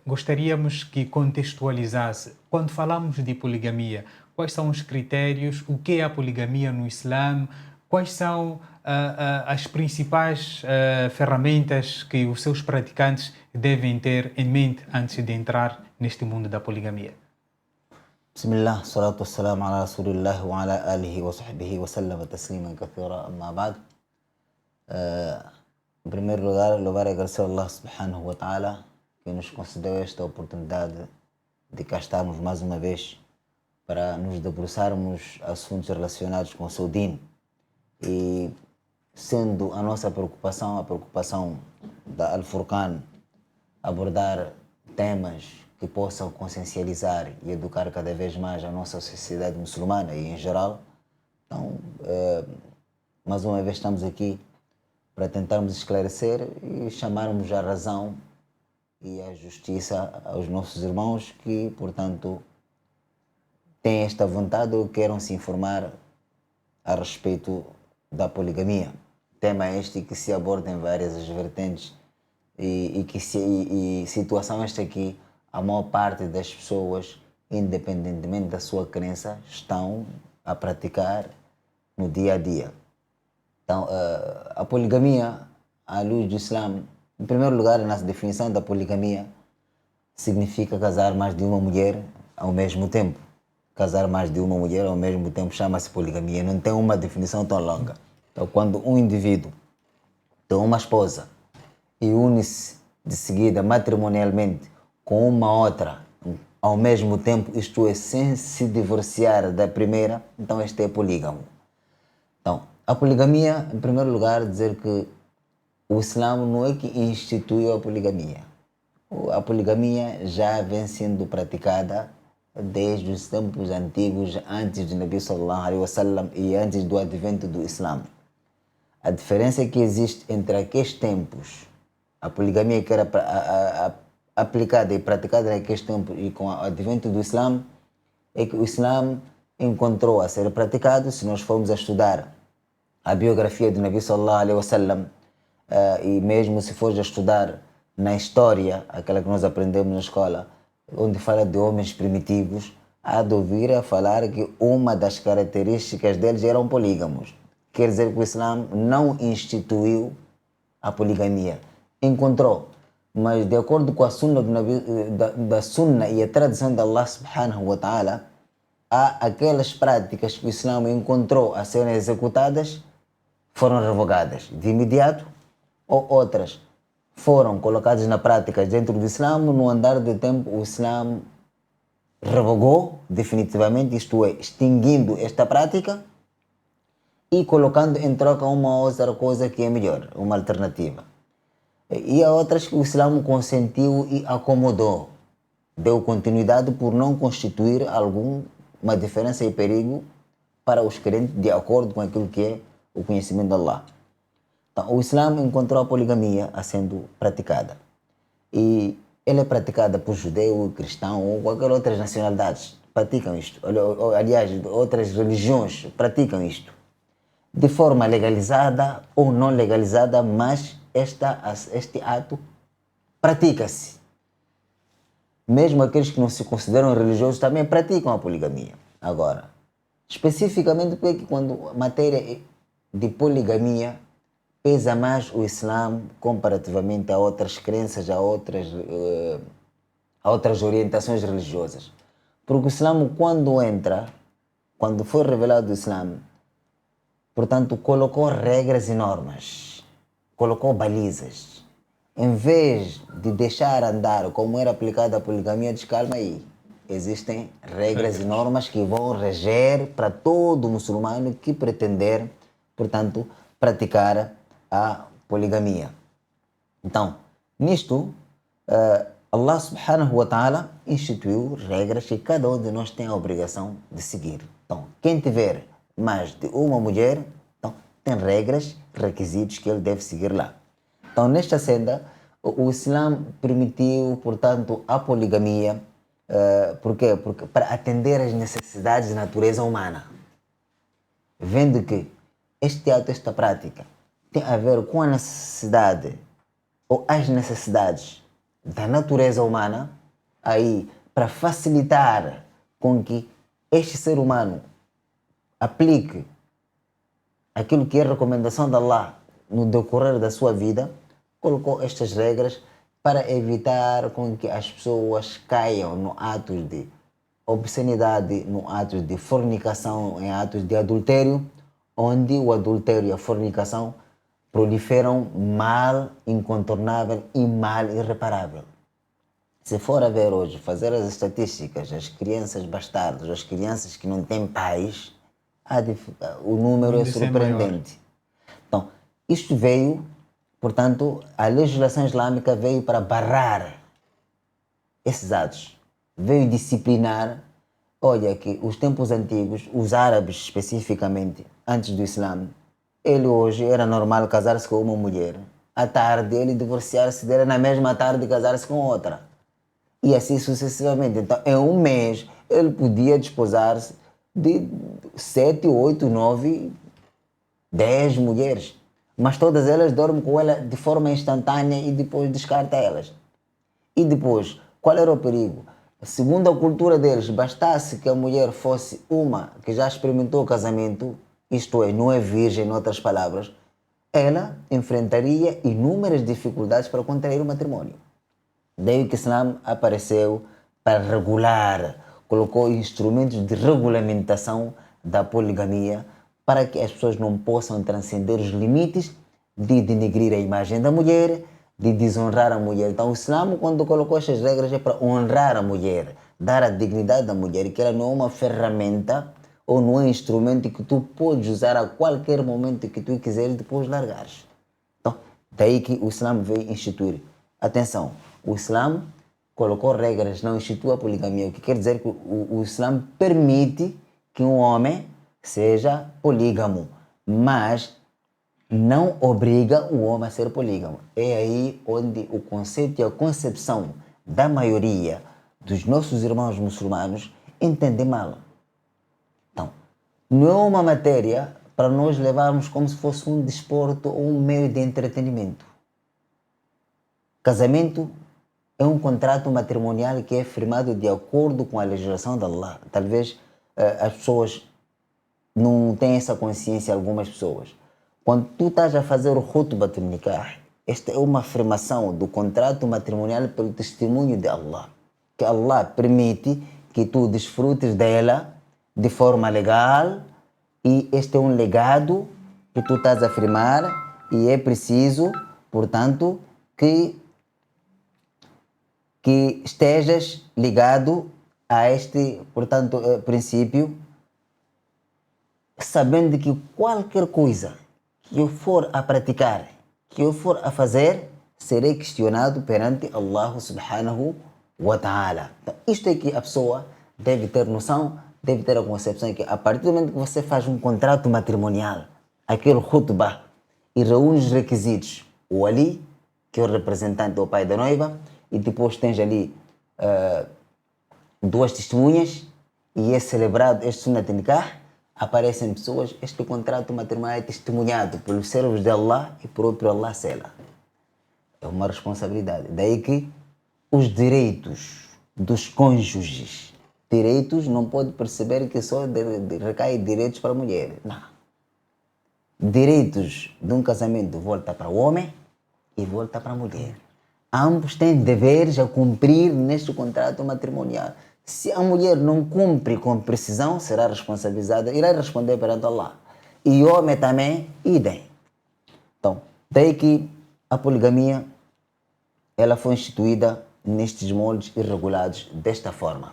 Gostaríamos que contextualizasse, quando falamos de poligamia, quais são os critérios, o que é a poligamia no Islã, quais são as principais ferramentas que os seus praticantes devem ter em mente antes de entrar neste mundo da poligamia. Bismillah, salatu wassalamu ala rasulillah wa ala alihi wa sahbihi wa sallama tasliman kathira, amma ba'd. Em primeiro lugar, louvar e agradecer a Allah subhanahu wa ta'ala que nos concedeu esta oportunidade de cá estarmos mais uma vez para nos debruçarmos assuntos relacionados com o seu din. E sendo a nossa preocupação, a preocupação da Al-Furqan, abordar temas que possam consciencializar e educar cada vez mais a nossa sociedade muçulmana e em geral. Então, mais uma vez estamos aqui para tentarmos esclarecer e chamarmos a razão e a justiça aos nossos irmãos que, portanto, têm esta vontade ou queiram se informar a respeito da poligamia. Tema este que se aborda em várias vertentes e situação esta que a maior parte das pessoas, independentemente da sua crença, estão a praticar no dia a dia. Então, a poligamia, à luz do Islã, em primeiro lugar, na definição da poligamia, significa casar mais de uma mulher ao mesmo tempo. Casar mais de uma mulher ao mesmo tempo chama-se poligamia, não tem uma definição tão longa. Então, quando um indivíduo tem uma esposa e une-se de seguida matrimonialmente com uma outra ao mesmo tempo, isto é, sem se divorciar da primeira, então este é polígamo. Então, a poligamia, em primeiro lugar, dizer que o Islã não é que instituiu a poligamia. A poligamia já vem sendo praticada desde os tempos antigos, antes do Nabi sallallahu alaihi wasallam e antes do advento do Islã. A diferença que existe entre aqueles tempos, a poligamia que era aplicada e praticada naqueles tempos e com o advento do Islã, é que o Islã encontrou a ser praticado, se nós formos a estudar a biografia do Nabi sallallahu alaihi wasallam, e mesmo se for a estudar na história, aquela que nós aprendemos na escola, onde fala de homens primitivos, há de ouvir a falar que uma das características deles eram polígamos. Quer dizer que o Islã não instituiu a poligamia, encontrou, mas de acordo com a sunna do Nabi, da sunna e a tradição de Allah subhanahu wa ta'ala, há aquelas práticas que o Islã encontrou a serem executadas, foram revogadas de imediato, ou outras foram colocadas na prática dentro do Islã, no andar do tempo o Islã revogou definitivamente, isto é, extinguindo esta prática e colocando em troca uma outra coisa que é melhor, uma alternativa. E há outras que o Islã consentiu e acomodou, deu continuidade por não constituir alguma diferença e perigo para os crentes de acordo com aquilo que é o conhecimento de Allah. Então, o Islã encontrou a poligamia a sendo praticada. E ela é praticada por judeu, cristão ou qualquer outra nacionalidade. Praticam isto. Aliás, outras religiões praticam isto. De forma legalizada ou não legalizada, mas este ato pratica-se. Mesmo aqueles que não se consideram religiosos também praticam a poligamia. Agora, especificamente porque quando a matéria de poligamia pesa mais o Islã comparativamente a outras crenças, a outras orientações religiosas. Porque o Islã, quando foi revelado o Islã, portanto, colocou regras e normas, colocou balizas. Em vez de deixar andar como era aplicada a poligamia, diz calma aí. Existem regras e normas que vão reger para todo muçulmano que pretender, portanto, praticar a poligamia. Então, nisto, Allah subhanahu wa ta'ala instituiu regras que cada um de nós tem a obrigação de seguir. Então, quem tiver mais de uma mulher, então, tem regras, requisitos que ele deve seguir lá. Então, nesta senda, o Islã permitiu, portanto, a poligamia. Por quê? Porque para atender às necessidades da natureza humana. Vendo que este ato, esta prática, tem a ver com a necessidade ou as necessidades da natureza humana, aí para facilitar com que este ser humano aplique aquilo que é recomendação de Allah no decorrer da sua vida, colocou estas regras para evitar com que as pessoas caiam no atos de obscenidade, no atos de fornicação, em atos de adultério, onde o adultério e a fornicação proliferam mal incontornável e mal irreparável. Se for a ver hoje, fazer as estatísticas, as crianças bastardas, as crianças que não têm pais, o número é surpreendente. Então, isto veio, portanto, a legislação islâmica veio para barrar esses atos, veio disciplinar. Olha que os tempos antigos, os árabes especificamente, antes do Islã, ele hoje era normal casar-se com uma mulher, à tarde ele divorciar-se dela, na mesma tarde casar-se com outra. E assim sucessivamente. Então, em um mês, ele podia desposar-se de 7, 8, 9, 10 mulheres. Mas todas elas dormem com ela de forma instantânea e depois descarta elas. E depois, qual era o perigo? Segundo a cultura deles, bastasse que a mulher fosse uma que já experimentou o casamento, isto é, não é virgem, em outras palavras, ela enfrentaria inúmeras dificuldades para contrair o matrimônio. Daí que o Islã apareceu para regular, colocou instrumentos de regulamentação da poligamia para que as pessoas não possam transcender os limites de denegrir a imagem da mulher, de desonrar a mulher. Então o Islã, quando colocou estas regras, é para honrar a mulher, dar a dignidade da mulher, que ela não é uma ferramenta ou não é um instrumento que tu podes usar a qualquer momento que tu quiseres e depois largares. Então, daí que o Islã veio instituir. Atenção, o Islã colocou regras, não instituiu a poligamia, o que quer dizer que o Islã permite que um homem seja polígamo, mas não obriga o homem a ser polígamo. É aí onde o conceito e a concepção da maioria dos nossos irmãos muçulmanos entendem mal. Então, não é uma matéria para nós levarmos como se fosse um desporto ou um meio de entretenimento. Casamento é um contrato matrimonial que é firmado de acordo com a legislação de Allah. Talvez as pessoas não têm essa consciência, algumas pessoas. Quando tu estás a fazer o khutbat nikah, esta é uma afirmação do contrato matrimonial pelo testemunho de Allah. Que Allah permite que tu desfrutes dela de forma legal e este é um legado que tu estás a afirmar e é preciso, portanto, que estejas ligado a este, portanto, princípio, sabendo que qualquer coisa que eu for a praticar, que eu for a fazer, serei questionado perante Allah subhanahu wa ta'ala. Então, isto é que a pessoa deve ter noção, deve ter a concepção que a partir do momento que você faz um contrato matrimonial, aquele khutbah, e reúne os requisitos, o ali, que é o representante ou pai da noiva, e depois tens ali duas testemunhas, e é celebrado este Sunnat Nikah, aparecem pessoas, este contrato matrimonial é testemunhado pelos servos de Allah e próprio Allah sela. É uma responsabilidade. Daí que os direitos dos cônjuges, direitos não pode perceber que só recai direitos para a mulher. Não. Direitos de um casamento volta para o homem e volta para a mulher. Ambos têm deveres a cumprir neste contrato matrimonial. Se a mulher não cumpre com precisão, será responsabilizada, irá responder perante Allah. E o homem também, idem. Então, daí que a poligamia ela foi instituída nestes moldes e regulados desta forma.